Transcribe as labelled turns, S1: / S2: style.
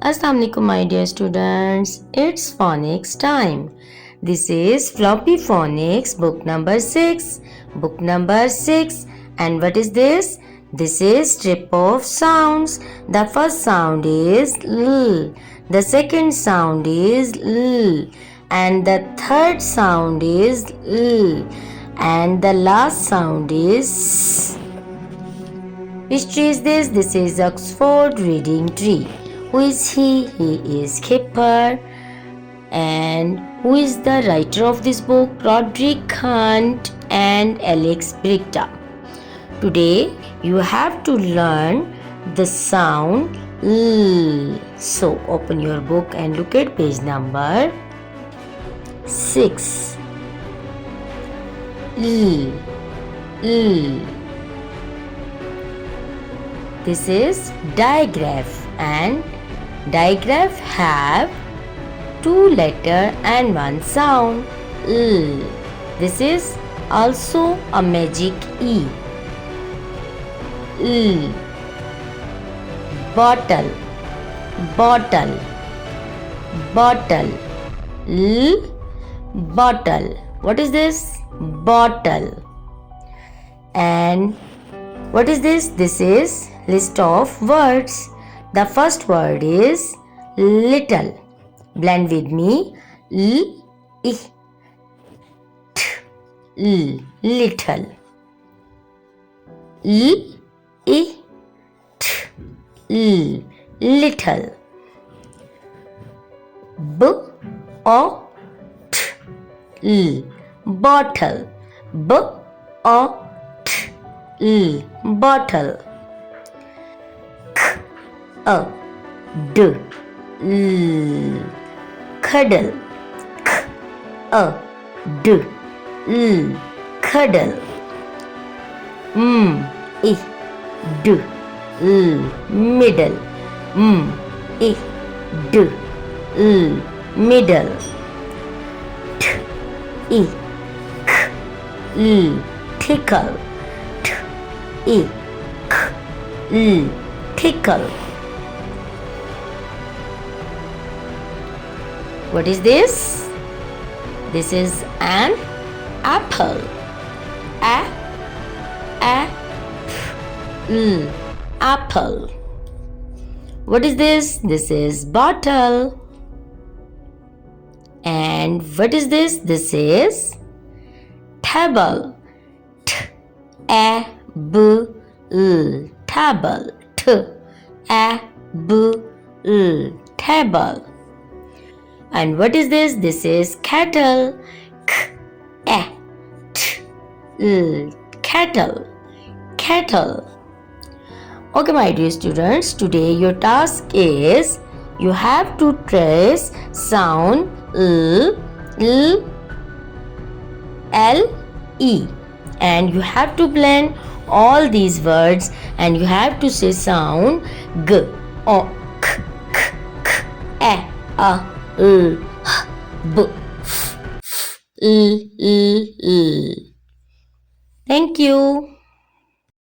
S1: Assalamu alaikum my dear students, it's phonics time. This is Floppy Phonics book number 6. Book number 6. And what is this? This is strip of sounds. The first sound is L. The second sound is L. And the third sound is L. And the last sound is S. Which tree is this? This is Oxford Reading Tree. Who is he? He is Kipper. And who is the writer of this book? Roderick Hunt and Alex Brighta. Today you have to learn the sound L. So open your book and look at page number 6. L. L. This is digraph, and digraph have 2 letters and 1 sound. L. This is also a magic E. L. Bottle, bottle, bottle. L. Bottle. What is this? Bottle. And what is this? This is list of words. The first word is little. Blend with me. L, I, t, l, little. L, I, t, l, little. B, o, t, l, bottle. B, o, t, l, bottle. K, a, d, l, cuddle. K, a, d, l, cuddle. I, d, l, middle. I, d, l, middle. T, I, k, l, tickle. T, I, k, l, tickle. What is this? This is an apple. Apple. What is this? This is bottle. And what is this? This is table. T, a, b, l, table. T, a, b, l, table. And what is this? This is kettle. K, a, t, l, kettle. Kettle. Okay, my dear students, today your task is you have to trace sound L, L, L, E, and you have to blend all these words, and you have to say sound G, O, K, K, K, A, L, H, B, F, L, L, L. Thank you.